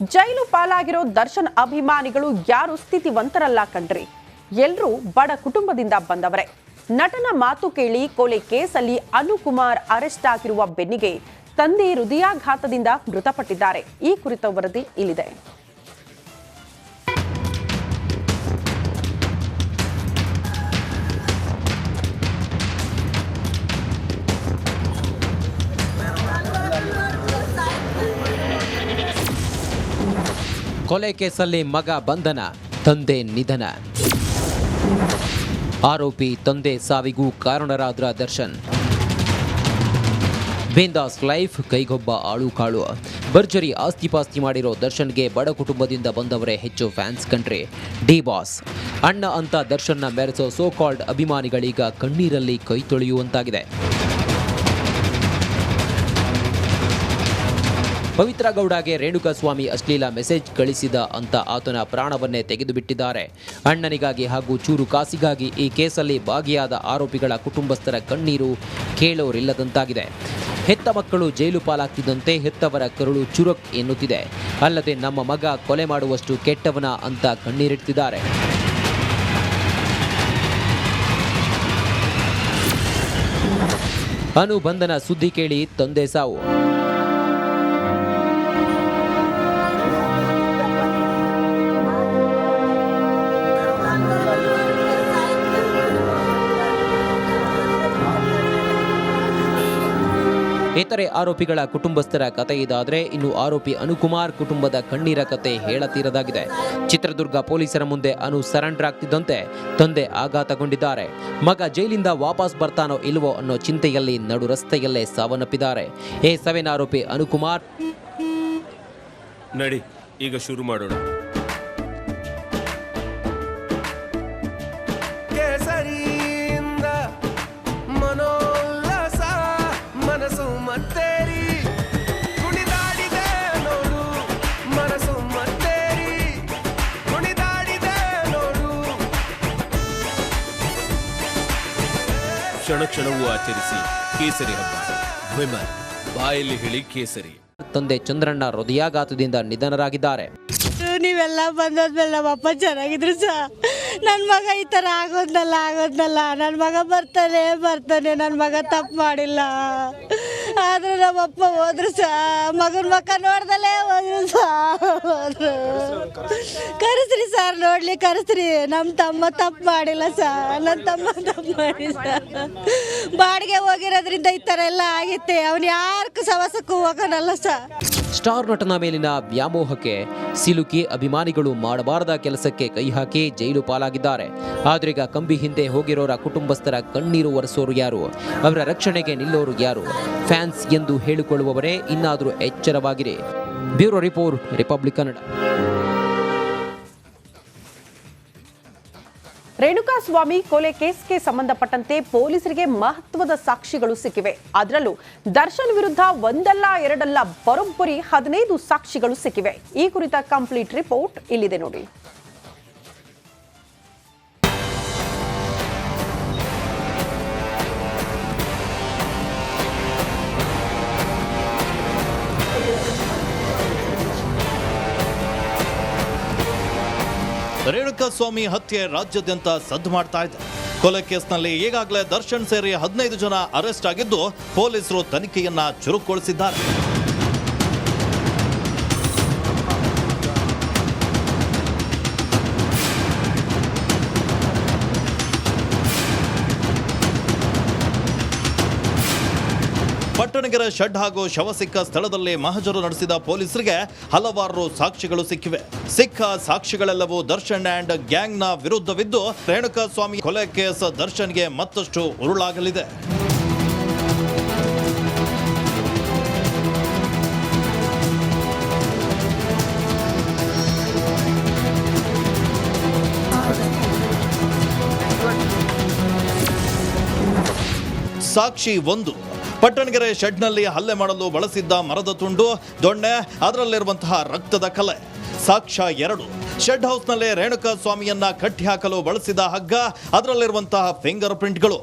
ಜೈಲು ಪಾಲಾಗಿರೋ ದರ್ಶನ್ ಅಭಿಮಾನಿಗಳು ಯಾರು ಸ್ಥಿತಿವಂತರಲ್ಲ ಕಣ್ರಿ. ಎಲ್ಲರೂ ಬಡ ಕುಟುಂಬದಿಂದ ಬಂದವರೇ. ನಟನ ಮಾತು ಕೇಳಿ ಕೊಲೆ ಕೇಸಲ್ಲಿ ಅನುಕುಮಾರ್ ಅರೆಸ್ಟ್ ಆಗಿರುವ ಬೆನ್ನಿಗೆ ತಂದೆ ಹೃದಯಾಘಾತದಿಂದ ಮೃತಪಟ್ಟಿದ್ದಾರೆ. ಈ ಕುರಿತ ವರದಿ ಇಲ್ಲಿದೆ. ಕೊಲೆ ಕೇಸಲ್ಲಿ ಮಗ ಬಂಧನ, ತಂದೆ ನಿಧನ. ಆರೋಪಿ ತಂದೆ ಸಾವಿಗೂ ಕಾರಣರಾದ್ರ ದರ್ಶನ್. ಬಿಂದಾಸ್ ಲೈಫ್, ಕೈಗೊಬ್ಬ ಆಳು ಕಾಳು. ಭರ್ಜರಿ ಆಸ್ತಿಪಾಸ್ತಿ ಮಾಡಿರೋ ದರ್ಶನ್ಗೆ ಬಡ ಕುಟುಂಬದಿಂದ ಬಂದವರೇ ಹೆಚ್ಚು ಫ್ಯಾನ್ಸ್ ಕಂಡ್ರಿ. ಡಿ ಬಾಸ್ ಅಣ್ಣ ಅಂತ ದರ್ಶನ್ನ ಮೆರೆಸೋ ಸೋ ಕಾಲ್ಡ್ ಅಭಿಮಾನಿಗಳೀಗ ಕಣ್ಣೀರಲ್ಲಿ ಕೈ ತೊಳೆಯುವಂತಾಗಿದೆ. ಪವಿತ್ರ ಗೌಡಗೆ ರೇಣುಕಾಸ್ವಾಮಿ ಅಶ್ಲೀಲ ಮೆಸೇಜ್ ಕಳಿಸಿದ ಅಂತ ಆತನ ಪ್ರಾಣವನ್ನೇ ತೆಗೆದುಬಿಟ್ಟಿದ್ದಾರೆ. ಅಣ್ಣನಿಗಾಗಿ ಹಾಗೂ ಚೂರು ಕಾಸಿಗಾಗಿ ಈ ಕೇಸಲ್ಲಿ ಭಾಗಿಯಾದ ಆರೋಪಿಗಳ ಕುಟುಂಬಸ್ಥರ ಕಣ್ಣೀರು ಕೇಳೋರಿಲ್ಲದಂತಾಗಿದೆ. ಹೆತ್ತ ಮಕ್ಕಳು ಜೈಲು ಪಾಲಾಗ್ತಿದ್ದಂತೆ ಹೆತ್ತವರ ಕರುಳು ಚುರುಕ್ ಎನ್ನುತ್ತಿದೆ. ಅಲ್ಲದೆ ನಮ್ಮ ಮಗ ಕೊಲೆ ಮಾಡುವಷ್ಟು ಕೆಟ್ಟವನ ಅಂತ ಕಣ್ಣೀರಿಡ್ತಿದ್ದಾರೆ. ಅನುಬಂಧನ ಸುದ್ದಿ ಕೇಳಿ ತಂದೆ ಸಾವು. ಇತರೆ ಆರೋಪಿಗಳ ಕುಟುಂಬಸ್ಥರ ಕತೆ ಇದಾದರೆ, ಇನ್ನು ಆರೋಪಿ ಅನುಕುಮಾರ್ ಕುಟುಂಬದ ಕಣ್ಣೀರ ಕತೆ ಹೇಳತೀರದಾಗಿದೆ. ಚಿತ್ರದುರ್ಗ ಪೊಲೀಸರ ಮುಂದೆ ಅನು ಸರೆಂಡರ್ ಆಗ್ತಿದ್ದಂತೆ ತಂದೆ ಆಘಾತಗೊಂಡಿದ್ದಾರೆ. ಮಗ ಜೈಲಿಂದ ವಾಪಸ್ ಬರ್ತಾನೋ ಇಲ್ವೋ ಅನ್ನೋ ಚಿಂತೆಯಲ್ಲಿ ನಡು ರಸ್ತೆಯಲ್ಲೇ ಸಾವನ್ನಪ್ಪಿದ್ದಾರೆ. A7 ಆರೋಪಿ ಅನುಕುಮಾರ್. ನಡಿ ಈಗ ಶುರು ಮಾಡೋಣ. ಕ್ಷಣ ಕ್ಷಣವೂ ಆಚರಿಸಿ ಕೇಸರಿ ಹಬ್ಬ. ವಿಮಲ್ ಬಾಯಲ್ಲಿ ಹೇಳಿ ಕೇಸರಿ. ತಂದೆ ಚಂದ್ರಣ್ಣ ಹೃದಯಾಘಾತದಿಂದ ನಿಧನರಾಗಿದ್ದಾರೆ. ನೀವೆಲ್ಲ ಬಂದೋದ್ಮೇಲೆ ನಮ್ಮಪ್ಪ ಚೆನ್ನಾಗಿದ್ರು ನನ್ನ ಮಗ ಈ ಥರ ಆಗೋದ್ನಲ್ಲ ನನ್ನ ಮಗ ಬರ್ತಾನೆ ನನ್ನ ಮಗ ತಪ್ಪು ಮಾಡಿಲ್ಲ. ಆದರೂ ನಮ್ಮಪ್ಪ ಹೋದ್ರು ಮಗನ ಮಕ್ಕ ನೋಡ್ದಲ್ಲೇ ಹೋದ್ರು ಕರೆಸ್ರಿ ಸರ್, ನೋಡ್ಲಿ ಕರೆಸ್ರಿ. ನಮ್ಮ ತಮ್ಮ ತಪ್ಪು ಮಾಡಿಲ್ಲ ನನ್ನ ತಮ್ಮ ತಪ್ಪು ಮಾಡಿಲ್ಲ. ಬಾಡಿಗೆ ಹೋಗಿರೋದ್ರಿಂದ ಈ ಥರ ಎಲ್ಲ ಆಗಿತ್ತೆ. ಅವನು ಯಾರಕ್ಕೂ ಸವಾಸಕ್ಕೂ ಹೋಗೋಣಲ್ಲ ಸ್ಟಾರ್ ನಟನ ಮೇಲಿನ ವ್ಯಾಮೋಹಕ್ಕೆ ಸಿಲುಕಿ ಅಭಿಮಾನಿಗಳು ಮಾಡಬಾರದ ಕೆಲಸಕ್ಕೆ ಕೈ ಹಾಕಿ ಜೈಲು ಪಾಲಾಗಿದ್ದಾರೆ. ಆದ್ರೀಗ ಕಂಬಿ ಹಿಂದೆ ಹೋಗಿರೋರ ಕುಟುಂಬಸ್ಥರ ಕಣ್ಣೀರು ಒರೆಸೋರು ಯಾರು? ಅವರ ರಕ್ಷಣೆಗೆ ನಿಲ್ಲೋರು ಯಾರು? ಫ್ಯಾನ್ಸ್ ಎಂದು ಹೇಳಿಕೊಳ್ಳುವವರೇ ಇನ್ನಾದರೂ ಎಚ್ಚರವಾಗಿರಿ. Bureau report, Republic Kannada. Renukaswamy ಕೊಲೆ ಕೇಸ್ಗೆ ಸಂಬಂಧಪಟ್ಟಂತೆ ಪೊಲೀಸರಿಗೆ ಮಹತ್ವದ ಸಾಕ್ಷಿಗಳು ಸಿಕ್ಕಿವೆ. ಅದರಲ್ಲೂ ದರ್ಶನ್ ವಿರುದ್ಧ ಒಂದಲ್ಲ ಎರಡಲ್ಲ ಬರೋಬ್ಬರಿ 15 ಸಾಕ್ಷಿಗಳು ಸಿಕ್ಕಿವೆ. ಈ ಕುರಿತ ಕಂಪ್ಲೀಟ್ ರಿಪೋರ್ಟ್ ಇಲ್ಲಿದೆ ನೋಡಿ. ರೇಣುಕಾಸ್ವಾಮಿ ಹತ್ಯೆ ರಾಜ್ಯಾದ್ಯಂತ ಸದ್ದು ಮಾಡ್ತಾ ಇದೆ. ಕೊಲೆ ಕೇಸ್ನಲ್ಲಿ ಈಗಾಗಲೇ ದರ್ಶನ್ ಸೇರಿ 15 ಜನ ಅರೆಸ್ಟ್ ಆಗಿದ್ದು, ಪೊಲೀಸರು ತನಿಖೆಯನ್ನ ಚುರುಕುಗೊಳಿಸಿದ್ದಾರೆ. ಪಟ್ಟಣಗೆರೆ ಶೆಡ್ ಹಾಗೂ ಶವ ಸಿಕ್ಕ ಸ್ಥಳದಲ್ಲಿ ಮಹಜರು ನಡೆಸಿದ ಪೊಲೀಸರಿಗೆ ಹಲವಾರು ಸಾಕ್ಷಿಗಳು ಸಿಕ್ಕಿವೆ. ಸಿಕ್ಕ ಸಾಕ್ಷಿಗಳೆಲ್ಲವೂ ದರ್ಶನ್ ಅಂಡ್ ಗ್ಯಾಂಗ್ನ ವಿರುದ್ಧವಿದ್ದು, ರೇಣುಕಾಸ್ವಾಮಿ ಕೊಲೆ ಕೇಸ್ ದರ್ಶನ್ಗೆ ಮತ್ತಷ್ಟು ಉರುಳಾಗಲಿದೆ. ಸಾಕ್ಷಿ 1. ಪಟ್ಟಣಗೆರೆ ಶೆಡ್ನಲ್ಲಿ ಹಲ್ಲೆ ಮಾಡಲು ಬಳಸಿದ್ದ ಮರದ ತುಂಡು, ದೊಣ್ಣೆ, ಅದರಲ್ಲಿರುವಂತಹ ರಕ್ತದ ಕಲೆ. ಸಾಕ್ಷ್ಯ 2. ಶೆಡ್ ಹೌಸ್ನಲ್ಲಿ ರೇಣುಕಾಸ್ವಾಮಿಯನ್ನ ಕಟ್ಟಿ ಹಾಕಲು ಬಳಸಿದ ಹಗ್ಗ, ಅದರಲ್ಲಿರುವಂತಹ ಫಿಂಗರ್ ಪ್ರಿಂಟ್ಗಳು.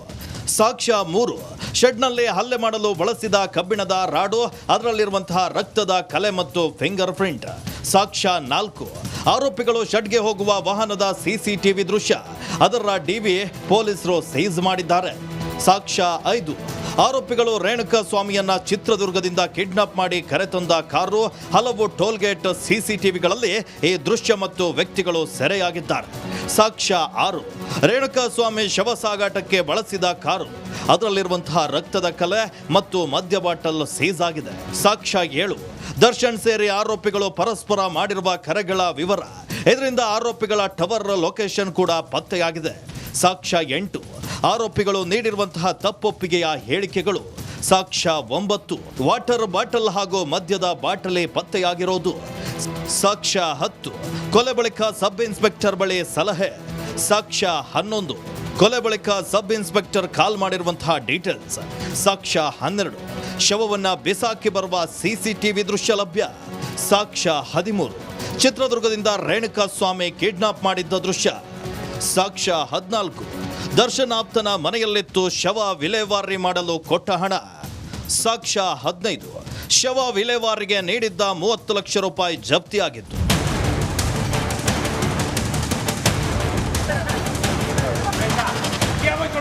ಸಾಕ್ಷ್ಯ 3. ಶೆಡ್ನಲ್ಲಿ ಹಲ್ಲೆ ಮಾಡಲು ಬಳಸಿದ ಕಬ್ಬಿಣದ ರಾಡು, ಅದರಲ್ಲಿರುವಂತಹ ರಕ್ತದ ಕಲೆ ಮತ್ತು ಫಿಂಗರ್ ಪ್ರಿಂಟ್. ಸಾಕ್ಷ್ಯ 4 ಆರೋಪಿಗಳು ಶೆಡ್ಗೆ ಹೋಗುವ ವಾಹನದ ಸಿಸಿಟಿವಿ ದೃಶ್ಯ, ಅದರ ಡಿವಿ ಪೊಲೀಸರು ಸೀಸ್ ಮಾಡಿದ್ದಾರೆ. ಸಾಕ್ಷ್ಯ 5 ಆರೋಪಿಗಳು ರೇಣುಕಾ ಸ್ವಾಮಿಯನ್ನ ಚಿತ್ರದುರ್ಗದಿಂದ ಕಿಡ್ನಾಪ್ ಮಾಡಿ ಕರೆತಂದ ಕಾರು, ಹಲವು ಟೋಲ್ಗೇಟ್ ಸಿಸಿಟಿವಿಗಳಲ್ಲಿ ಈ ದೃಶ್ಯ ಮತ್ತು ವ್ಯಕ್ತಿಗಳು ಸೆರೆಯಾಗಿದ್ದಾರೆ. ಸಾಕ್ಷ್ಯ 6 ರೇಣುಕಾ ಸ್ವಾಮಿ ಶವ ಸಾಗಾಟಕ್ಕೆ ಬಳಸಿದ ಕಾರು, ಅದರಲ್ಲಿರುವಂತಹ ರಕ್ತದ ಕಲೆ ಮತ್ತು ಮದ್ಯ ಬಾಟಲ್ ಸೀಸ್ ಆಗಿದೆ. ಸಾಕ್ಷ್ಯ 7 ದರ್ಶನ್ ಸೇರಿ ಆರೋಪಿಗಳು ಪರಸ್ಪರ ಮಾಡಿರುವ ಕರೆಗಳ ವಿವರ, ಇದರಿಂದ ಆರೋಪಿಗಳ ಟವರ್ ಲೊಕೇಶನ್ ಕೂಡ ಪತ್ತೆಯಾಗಿದೆ. ಸಾಕ್ಷ್ಯ 8 ಆರೋಪಿಗಳು ನೀಡಿರುವಂತಹ ತಪ್ಪೊಪ್ಪಿಗೆಯ ಹೇಳಿಕೆಗಳು. ಸಾಕ್ಷ್ಯ 9 ವಾಟರ್ ಬಾಟಲ್ ಹಾಗೂ ಮದ್ಯದ ಬಾಟಲಿ ಪತ್ತೆಯಾಗಿರೋದು. ಸಾಕ್ಷ್ಯ 10 ಕೊಲೆ ಬಳಿಕ ಸಬ್ ಇನ್ಸ್ಪೆಕ್ಟರ್ ಬಳಿ ಸಲಹೆ. ಸಾಕ್ಷ್ಯ 11 ಕೊಲೆ ಬಳಿಕ ಸಬ್ ಇನ್ಸ್ಪೆಕ್ಟರ್ ಕಾಲ್ ಮಾಡಿರುವಂತಹ ಡೀಟೇಲ್ಸ್. ಸಾಕ್ಷ್ಯ 12 ಶವವನ್ನ ಬಿಸಾಕಿ ಬರುವ ಸಿಸಿಟಿವಿ ದೃಶ್ಯ ಲಭ್ಯ. ಸಾಕ್ಷ್ಯ 13 ಚಿತ್ರದುರ್ಗದಿಂದ ರೇಣುಕಾ ಸ್ವಾಮಿ ಕಿಡ್ನಾಪ್ ಮಾಡಿದ್ದ ದೃಶ್ಯ. ಸಾಕ್ಷ್ಯ 14 ದರ್ಶನ್ ಆಪ್ತನ ಮನೆಯಲ್ಲಿತ್ತು ಶವ ವಿಲೇವಾರಿ ಮಾಡಲು ಕೊಟ್ಟ ಹಣ. ಸಾಕ್ಷ್ಯ 15 ಶವ ವಿಲೇವಾರಿಗೆ ನೀಡಿದ್ದ 30 ಲಕ್ಷ ರೂಪಾಯಿ ಜಪ್ತಿಯಾಗಿತ್ತು.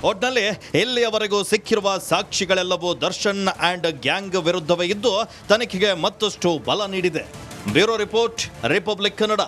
ಒಟ್ನಲ್ಲಿ ಇಲ್ಲಿಯವರೆಗೂ ಸಿಕ್ಕಿರುವ ಸಾಕ್ಷಿಗಳೆಲ್ಲವೂ ದರ್ಶನ್ ಅಂಡ್ ಗ್ಯಾಂಗ್ ವಿರುದ್ಧವೇ ಇದ್ದು ತನಿಖೆಗೆ ಮತ್ತಷ್ಟು ಬಲ ನೀಡಿದೆ. Bureau report, Republic Kannada.